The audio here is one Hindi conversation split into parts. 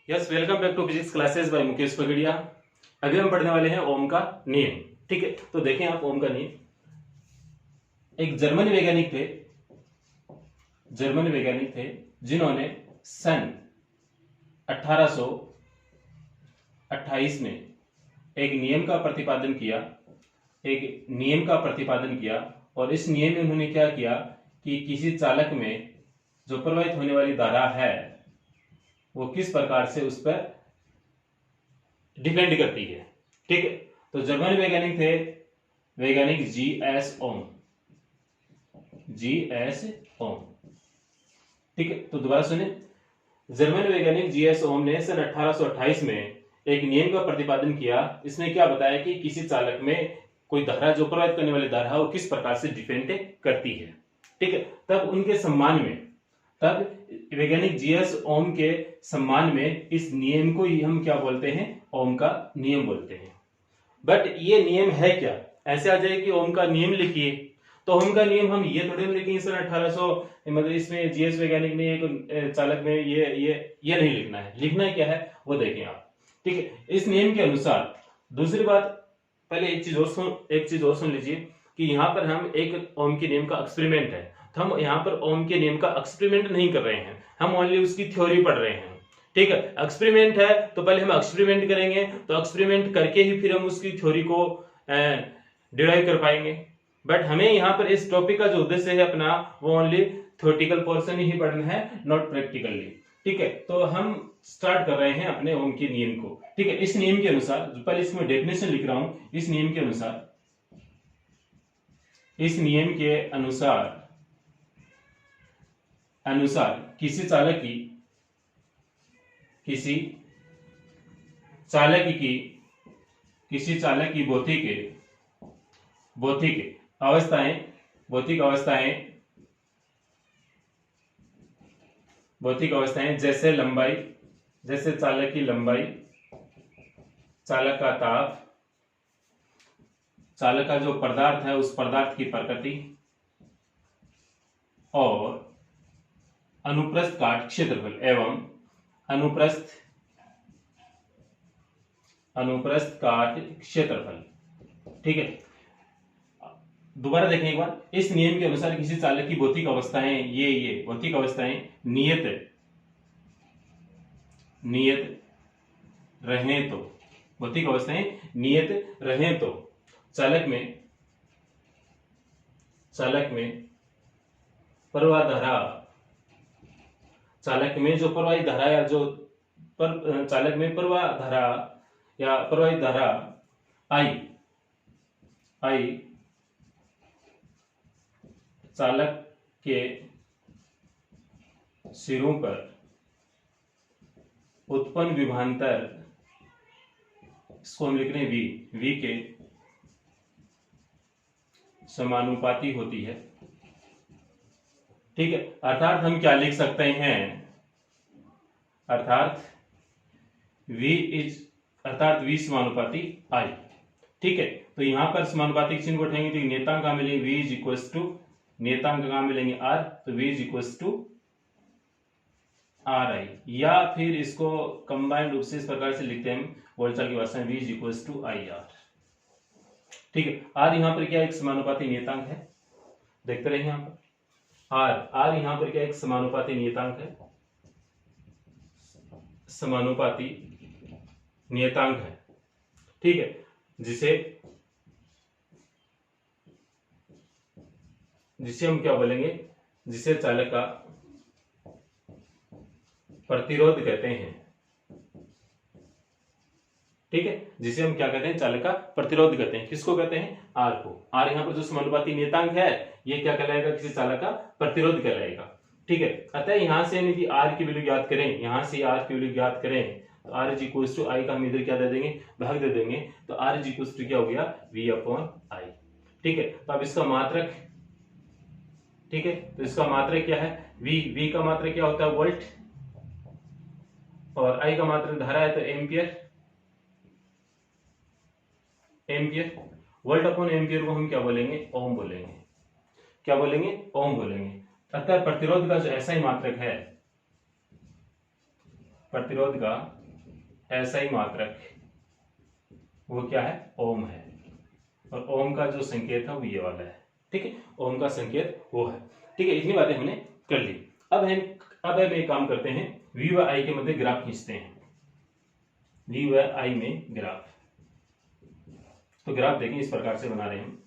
Yes, welcome back to physics classes by Mukesh Pagadiya. अभी हम पढ़ने वाले हैं ओम का नियम। ठीक है, तो देखें आप ओम का नियम। एक जर्मन वैज्ञानिक थे जिन्होंने सन 1828 में एक नियम का प्रतिपादन किया और इस नियम में उन्होंने क्या किया कि किसी चालक में जो प्रवाहित होने वाली धारा है वो किस प्रकार से उस पर डिपेंड करती है। ठीक है, तो जर्मन वैज्ञानिक थे वैज्ञानिक जीएस ओम। ठीक है, तो दोबारा सुने। जर्मन वैज्ञानिक जीएस ओम ने सन 1828 में एक नियम का प्रतिपादन किया। इसने क्या बताया कि किसी चालक में कोई धारा जो प्रवाहित करने वाली धारा वो किस प्रकार से डिपेंड करती है। ठीक है, तब वैज्ञानिक जीएस ओम के सम्मान में इस नियम को ही हम क्या बोलते हैं, ओम का नियम बोलते हैं। बट ये नियम है क्या? ऐसे आ जाए कि ओम का नियम लिखिए, तो ओम का नियम हम ये थोड़े लिखेंगे सन 1800 मतलब इसमें जीएस वैज्ञानिक ने एक चालक में ये नहीं लिखना है। लिखना है क्या है वो देखें आप। ठीक है, इस नियम के अनुसार दूसरी बात, पहले एक चीज और सुन लीजिए कि यहाँ पर हम एक ओम के नियम का एक्सपेरिमेंट है, तो हम यहाँ पर ओम के नियम का एक्सपेरिमेंट नहीं कर रहे हैं, हम ओनली उसकी थ्योरी पढ़ रहे हैं। ठीक है, एक्सपेरिमेंट है तो पहले हम एक्सपेरिमेंट करेंगे, तो एक्सपेरिमेंट करके ही फिर हम उसकी थ्योरी को डिराइव कर पाएंगे। बट हमें यहाँ पर इस टॉपिक का जो उद्देश्य है अपना वो ओनली थ्योरेटिकल पोर्शन ही पढ़ना है, नॉट प्रैक्टिकली। ठीक है, तो हम स्टार्ट कर रहे हैं अपने ओम के नियम को। ठीक है, इस नियम के अनुसार, पहले इसमें डेफिनेशन लिख रहा हूं। इस नियम के अनुसार किसी चालक की भौतिक अवस्थाएं जैसे चालक की लंबाई, चालक का ताप, चालक का जो पदार्थ है उस पदार्थ की प्रकृति और अनुप्रस्थ काट क्षेत्रफल एवं अनुप्रस्थ काट क्षेत्रफल। ठीक है, दोबारा देखें एक बार। इस नियम के अनुसार किसी चालक की भौतिक अवस्थाएं, ये भौतिक अवस्थाएं नियत रहें तो चालक में प्रवाह धारा, चालक में जो प्रवाही धारा या चालक में प्रवाह धारा या प्रवाहित धारा आई चालक के सिरों पर उत्पन्न विभवांतर, इसको हम लिख रहे हैं वी के समानुपाती होती है। ठीक है, अर्थात हम क्या लिख सकते हैं, अर्थात V समानुपाती I। ठीक है, तो यहां पर समानुपाती चिन्ह को उठाएंगे तो नियतांक कहां मिलेंगे, V इज इक्वल टू नियतांक कहां मिलेंगे R, तो V is equal to RI, या फिर इसको कंबाइंड रूप से इस प्रकार से लिखते हैं बोलचाल की भाषा में, V is equal to IR। ठीक है, R यहां पर क्या एक समानुपाती नियतांक है, देखते रहिए यहां पर R यहां पर क्या एक समानुपाती नियतांक है, समानुपाती नियतांक है। ठीक है, जिसे हम क्या बोलेंगे, जिसे चालक का प्रतिरोध कहते हैं। ठीक है, जिसे हम क्या कहते हैं, चालक का प्रतिरोध कहते हैं। किसको कहते हैं, R को। R यहाँ पर जो समानुपाती नियतांक है ये क्या कहलाएगा, किसी चालक का प्रतिरोध कहलाएगा। ठीक है, अतः यहां से यदि R की वैल्यू ज्ञात करें, यहां से R की वैल्यू ज्ञात करें तो R is equal to I का हम इधर क्या दे देंगे, भाग दे देंगे, तो R इज इक्वल टू क्या हो गया, V अपॉन I। ठीक है, तो अब इसका मात्रक, ठीक है, तो इसका मात्रक क्या है, V का मात्रक क्या होता है, वोल्ट, और I का मात्रक धारा है तो एम्पियर। वोल्ट अपॉन एम्पियर को हम क्या बोलेंगे, ओम बोलेंगे। क्या बोलेंगे, ओम बोलेंगे। अतः प्रतिरोध का जो ऐसा ही मात्रक है, प्रतिरोध का SI मात्रक, वो क्या है, ओम है। और ओम का जो संकेत है वो ये वाला है, ठीक है, ओम का संकेत वो है, ठीक है। इतनी बातें हमने कर ली। अब हम एक काम करते हैं, V व I के मध्य ग्राफ खींचते हैं। V व I में ग्राफ, तो ग्राफ देखें इस प्रकार से बना रहे हैं।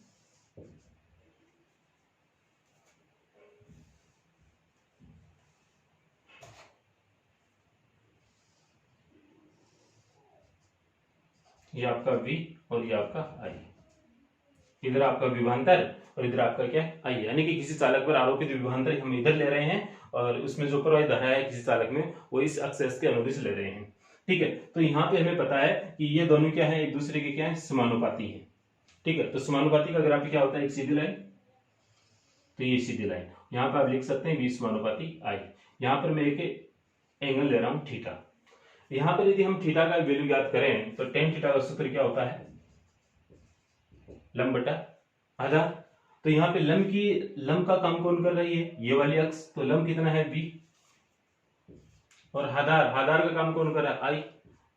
ये आपका V और ये आपका I, इधर आपका विभवांतर और इधर आपका क्या है, I, यानी कि किसी चालक पर आरोपित विभवांतर हम इधर ले रहे हैं और उसमें जो प्रवाहित धारा है किसी चालक में वो इस एक्सेस के अनुदिश ले रहे हैं, ठीक है। तो यहाँ पे हमें पता है कि ये दोनों क्या है, एक दूसरे के क्या है, समानुपाती है, ठीक है। तो समानुपाती का ग्राफ क्या होता है, एक सीधी लाइन, तो ये सीधी लाइन, यहाँ पर आप लिख सकते हैं V समानुपाती I। यहाँ पर मैं एक एंगल ले रहा हूं थीटा। यहाँ पर यदि हम थीटा का वैल्यू ज्ञात करें तो टेन थीटा का सूत्र क्या होता है, लंब बटा आधार। तो यहाँ पे लंब का काम कौन कर रही है, ये वाली अक्ष, तो लंब कितना है V, और आधार का काम कौन कर रहा है, I,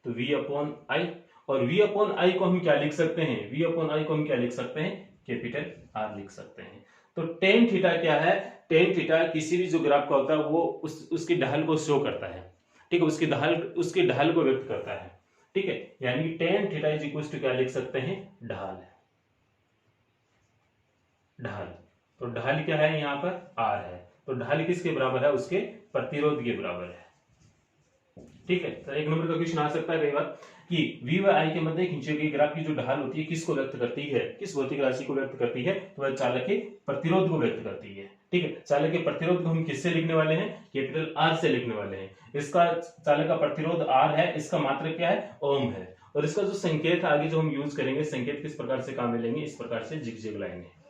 तो V अपॉन I। और V अपॉन I को हम क्या लिख सकते हैं, V अपॉन I को हम क्या लिख सकते हैं, कैपिटल R लिख सकते हैं। तो टेन थीटा क्या है, टेन थीटा किसी भी जो ग्राफ का होता है वो उसकी ढाल को शो करता है, ठीक है, उसकी ढाल को व्यक्त करता है, ठीक है। यानी कि tan theta is equal to क्या लिख सकते हैं, ढाल। तो ढाल क्या है, यहाँ पर R है, तो ढाल किसके बराबर है, उसके प्रतिरोध के बराबर है, ठीक है। तो एक नंबर का क्वेश्चन आ सकता है कई बार कि V व I के मध्य खींचे गए ग्राफ की जो ढाल होती है किसको व्यक्त करती है, किस भौतिक राशि को व्यक्त करती है, तो वह चालक के प्रतिरोध को व्यक्त करती है, ठीक है। चालक के प्रतिरोध को हम किससे लिखने वाले हैं, कैपिटल R से लिखने वाले हैं। इसका चालक का प्रतिरोध R है, इसका मात्रक क्या है, ओम है, और इसका जो संकेत है आगे जो हम यूज करेंगे, संकेत किस प्रकार से काम में लेंगे, इस प्रकार से जिगजैग लाइन है।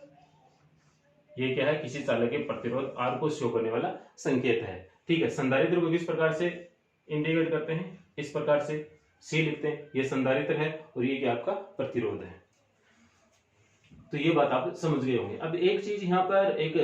ये क्या है, किसी चालक के प्रतिरोध R को शो करने वाला संकेत है, ठीक है। संधारित्र को किस प्रकार से इंडिकेट करते हैं, इस प्रकार से C लिखते हैं, ये संधारित्र है और ये क्या आपका प्रतिरोध है। तो ये बात आप समझ गए होंगे। अब एक चीज यहाँ पर एक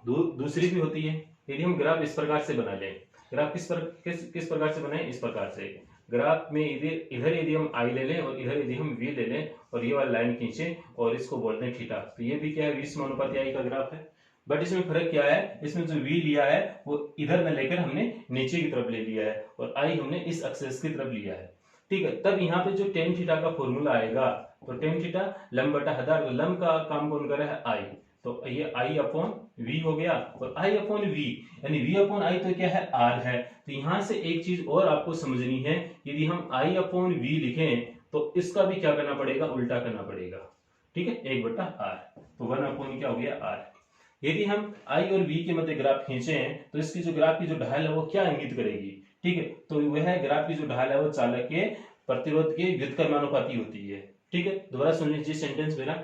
दूसरी भी होती है, यदि हम ग्राफ इस प्रकार से बना लें, ग्राफ किस प्रकार से बनाए, इस प्रकार से ग्राफ में इधर यदि हम I ले लें और इधर यदि हम V ले लें और ये वाली लाइन खींचे और इसको बोलते हैं थीटा, तो ये भी क्या है, V समानुपाती I का ग्राफ है। बट इसमें फर्क क्या है, इसमें जो V लिया है वो इधर न लेकर हमने नीचे की तरफ ले लिया है और I हमने इस एक्सेस की तरफ लिया है, ठीक है। तब यहाँ पे जो टेन थीटा का फॉर्मूला आएगा, तो टेन थीटा लंब बटा आधार, तो लंब का काम कौन कर रहा है, I, तो ये I अपॉन V हो गया, और I अपॉन V यानी V अपॉन I तो क्या है, R है। तो यहां से एक चीज और आपको समझनी है, यदि हम I अपॉन V लिखें तो इसका भी क्या करना पड़ेगा, उल्टा करना पड़ेगा, ठीक है, 1 बटा R, तो 1 अपॉन क्या हो गया, R। यदि हम I और V के मध्य ग्राफ खींचे तो इसकी जो ग्राफ की जो ढाल है वो क्या इंगित करेगी, ठीक है, तो वह ग्राफ की जो ढाल है वो चालक के प्रतिरोध के व्युत्क्रमानुपाती होती है, ठीक है। दोबारा सुन लीजिए सेंटेंस मेरा,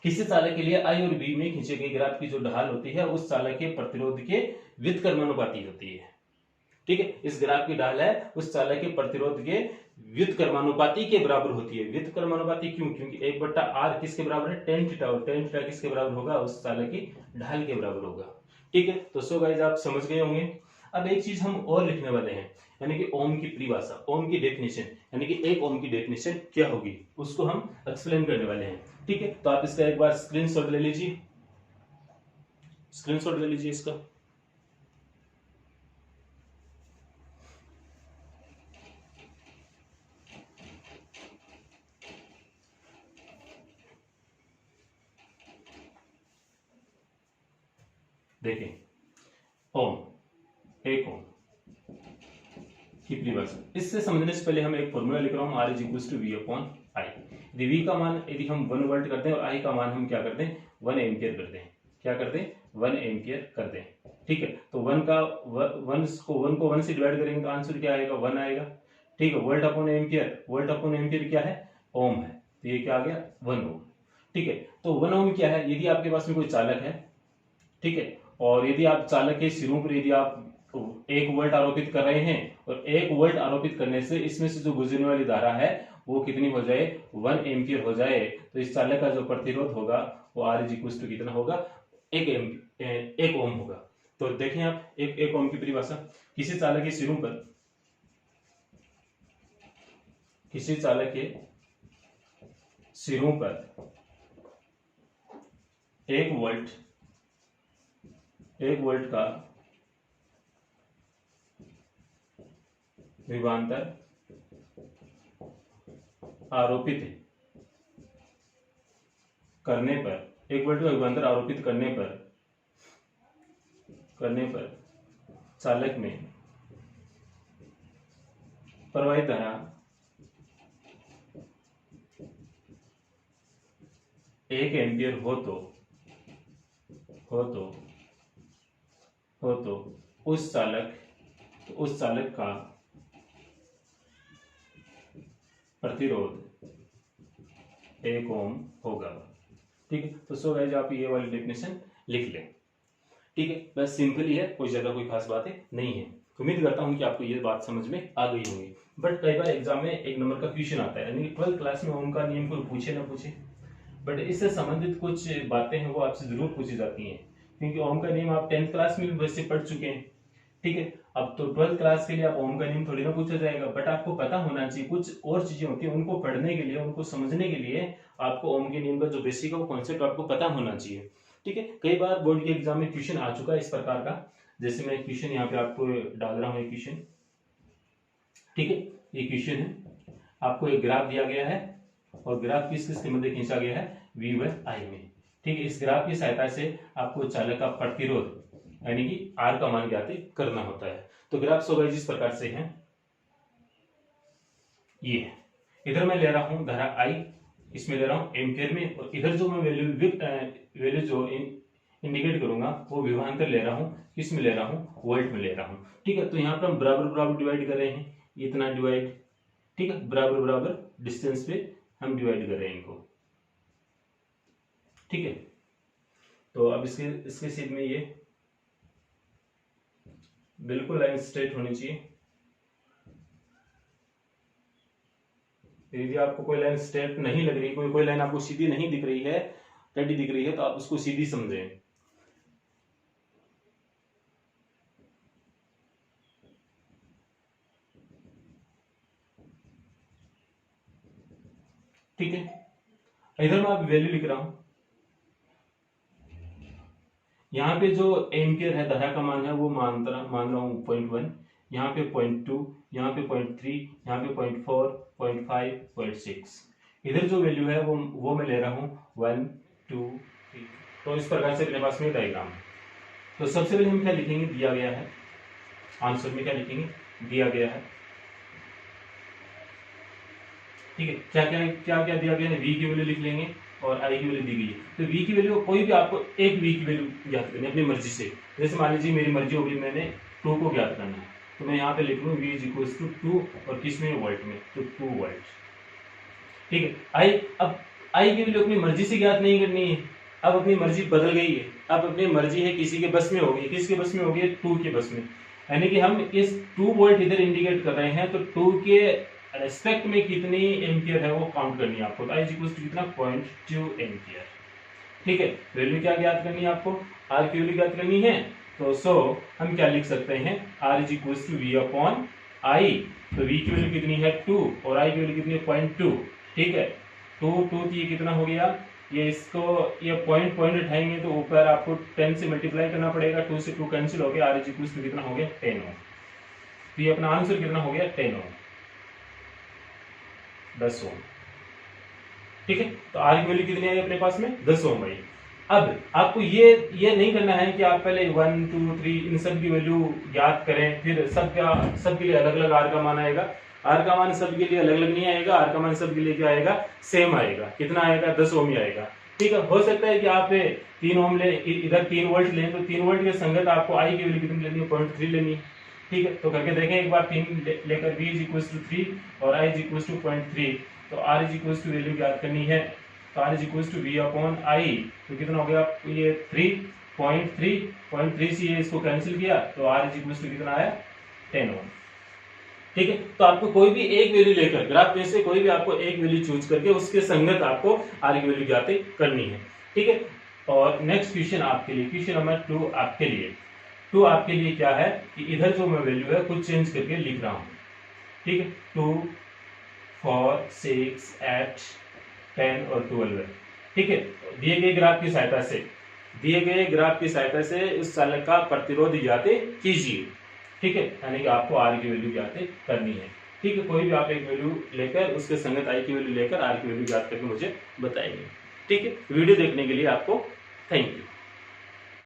किसी चालक के लिए I और V में खींचे गए ग्राफ की जो ढाल होती है उस चालक के प्रतिरोध के व्युत्क्रमानुपाती होती है, ठीक है। इस ग्राफ की ढाल है उस चालक के प्रतिरोध के व्युत्क्रमानुपाती के बराबर होती है। व्युत्क्रमानुपाती क्यों, क्योंकि 1 बटा R किसके बराबर है, टेन थीटा, और टेन थीटा किसके बराबर होगा, उस चालक की ढाल के बराबर होगा, ठीक है। तो सो गाइस आप समझ गए होंगे। अब एक चीज हम और लिखने वाले हैं, यानी कि ओम की परिभाषा, ओम की डेफिनेशन, यानी कि एक ओम की डेफिनेशन क्या होगी उसको हम एक्सप्लेन करने वाले हैं, ठीक है। तो आप इसका एक बार स्क्रीनशॉट ले लीजिए, स्क्रीनशॉट ले लीजिए इसका। देखें ओम, एक ओम की परिभाषा, इससे समझने से पहले हम एक फॉर्मूला लिख रहा हूं, R is equal to V upon I। यदि V का मान यदि हम 1 वोल्ट करते हैं और I का मान हम क्या करते हैं, 1 एम्पियर कर दें, क्या करते हैं, 1 एम्पियर कर दें, ठीक है। तो 1 को 1 से डिवाइड करेंगे तो आंसर क्या आएगा, 1 आएगा, ठीक है। वोल्ट अपॉन एम्पियर क्या है, ओम है, तो ये क्या आ गया, 1 ओम, ठीक है। तो 1 ओम क्या है, यदि आपके पास में कोई चालक है, ठीक है, और यदि आप चालक के सिरों पर यदि आप 1 वोल्ट आरोपित कर रहे हैं और 1 वोल्ट आरोपित करने से इसमें से जो गुजरने वाली धारा है वो कितनी हो जाए, 1 एम्पियर हो जाए, तो इस चालक का जो प्रतिरोध होगा वो R इज इक्वल टू कितना होगा, 1 ओम होगा। तो देखें आप एक ओम की परिभाषा, किसी चालक के सिरों पर किसी चालक के सिरों पर 1 वोल्ट का विभवांतर आरोपित करने पर 1 वोल्ट का विभवांतर आरोपित करने पर चालक में प्रवाहित धारा 1 एम्पियर हो तो उस चालक का प्रतिरोध 1 ओम होगा। ठीक है, तो सो गाइस आप ये वाली डेफिनेशन लिख लें। ठीक है, बस सिंपल ही है, कोई ज्यादा कोई खास बातें नहीं है। उम्मीद करता हूं कि आपको ये बात समझ में आ गई होगी। बट कई बार एग्जाम में 1 नंबर का क्वेश्चन आता है, यानी 12th क्लास में ओम का नियम कोई पूछे ना पूछे, बट इससे संबंधित कुछ बातें हैं वो आपसे जरूर पूछी जाती हैं, क्योंकि ओम का नियम आप 10th क्लास में भी वैसे पढ़ चुके हैं। ठीक है, अब तो 12th क्लास के लिए आप ओम का नियम थोड़ी ना पूछा जाएगा, बट आपको पता होना चाहिए कुछ और चीजें होती है, उनको पढ़ने के लिए, उनको समझने के लिए आपको ओम के नियम का जो बेसिक है वो कॉन्सेप्ट आपको पता होना चाहिए। ठीक है, कई बार बोर्ड के एग्जाम में क्वेश्चन आ चुका है इस प्रकार का, जैसे मैं क्वेश्चन यहाँ पे आपको डाल रहा हूँ एक क्वेश्चन। ठीक है, ये क्वेश्चन है, आपको एक ग्राफ दिया गया है और ग्राफ किस मध्य खींचा गया है, V व I में। ठीक है, इस ग्राफ की सहायता से आपको चालक का प्रतिरोध यानी कि R का मान ज्ञात करना होता है। तो ग्राफ सो गाइस इस प्रकार से है, ये है, इधर मैं ले रहा हूं धारा I, इसमें ले रहा हूं एम्पियर में, और इधर जो मैं वैल्यू जो इंडिकेट करूंगा वो विभवांतर ले रहा हूं, किसमें ले रहा हूं, वोल्ट में ले रहा हूं। ठीक है, तो यहाँ पर हम बराबर डिवाइड कर रहे हैं, इतना डिवाइड। ठीक है, बराबर डिस्टेंस पे हम डिवाइड कर रहे हैं इनको। ठीक है, तो अब इसके सीध में ये बिल्कुल लाइन स्ट्रेट होनी चाहिए। यदि आपको कोई लाइन स्ट्रेट नहीं लग रही, कोई लाइन आपको सीधी नहीं दिख रही है, टेढ़ी दिख रही है, तो आप उसको सीधी समझें। ठीक है, इधर मैं आप वैल्यू लिख रहा हूं, यहाँ पे जो एम्पियर है, धारा का मान है, वो मान रहा हूं 0.1, यहाँ पे 0.2, यहाँ पे 0.3, यहाँ पे 0.4, 0.5, 0.6। इधर जो वैल्यू है वो मैं ले रहा हूँ 1, 2, 3। तो इस प्रकार से मेरे पास में डायग्राम। तो सबसे पहले हम क्या लिखेंगे, दिया गया है, आंसर में क्या लिखेंगे, दिया गया है। ठीक है, क्या दिया गया है, V की वैल्यू लिख लेंगे और I की वैल्यू दी गई है। तो V की वैल्यू कोई भी आपको एक V की वैल्यू ज्ञात करनी है अपनी मर्जी से। जैसे मान लीजिए मेरी मर्जी होगी, मैंने 2 को ज्ञात करना है, तो मैं यहाँ पे लिख लूँ V = 2 और किस में, वोल्ट में, तो 2 वोल्ट। ठीक है, अब I की वैल्यू अपनी मर्जी से ज्ञात नहीं करनी है, अब अपनी मर्जी बदल गई है, अब अपनी मर्जी है किसी के बस में होगी, किसके बस में होगी, 2 के बस में। यानी कि हम इस 2 वोल्ट इधर इंडिकेट कर रहे हैं, तो 2 के रेस्पेक्ट में कितनी एम्पियर है वो काउंट करनी है आपको। तो I = कितना, 0.2 एम्पियर। ठीक है, वैल्यू क्या ज्ञात करनी है आपको, R की वैल्यू ज्ञात करनी है। तो हम क्या लिख सकते हैं, R = V/I। तो V की वैल्यू कितनी है, 2, और I की वैल्यू कितनी है, 0.2। ठीक है, 2 ये कितना हो गया, ये पॉइंट उठाएंगे तो ऊपर आपको 10 से मल्टीप्लाई करना पड़ेगा, 2 से 2 कैंसिल हो गया, R = कितना हो गया, 10 ओम। तो ये अपना आंसर कितना हो गया, 10 ओम, 10 ओम। ठीक है, तो R की वैल्यू कितनी आई अपने पास में, 10 ओम आई। अब आपको ये नहीं करना है कि आप पहले 1, 2, 3 इन सब की वैल्यू ज्ञात करें, फिर सबके लिए अलग अलग R का मान आएगा। R का मान सबके लिए अलग अलग नहीं आएगा, R का मान सबके लिए क्या आएगा, सेम आएगा। कितना आएगा, 10 ओम ही आएगा। ठीक है, हो सकता है कि आप 3 ओम ले, इधर 3 वोल्ट लें, तो 3 वोल्ट के संगत आपको I की वैल्यू कितनी लेनी है, 0.3 लेनी है। ठीक है, तो करके देखें एक बार, 3 लेकर V = 3 और I = 0.3। तो R = वैल्यू ज्ञात करनी है, तो R = V/I। तो कितना हो गया, ये 3.3 से ये इसको कैंसिल किया, तो R = कितना आया, 10 ओम। ठीक है, तो आपको कोई भी एक वैल्यू लेकर, ग्राफ में से कोई भी आपको एक वैल्यू चूज करके उसके संगत आपको R की वैल्यू ज्ञात करनी है। ठीक है, और नेक्स्ट क्वेश्चन आपके लिए, क्वेश्चन नंबर 2 आपके लिए। 2 आपके लिए क्या है कि इधर जो मैं वैल्यू है कुछ चेंज करके लिख रहा हूं। ठीक है, 2 4, 6, 8, 10 और 12 है। ठीक है, दिए गए ग्राफ की सहायता से उस साल का प्रतिरोध ज्ञात कीजिए। ठीक है, यानी कि आपको आर की वैल्यू ज्ञात करनी है। ठीक है, कोई भी आप एक वैल्यू लेकर उसके संगत आई की वैल्यू लेकर आर की वैल्यू ज्ञात करके मुझे बताएंगे। ठीक है, वीडियो देखने के लिए आपको थैंक यू।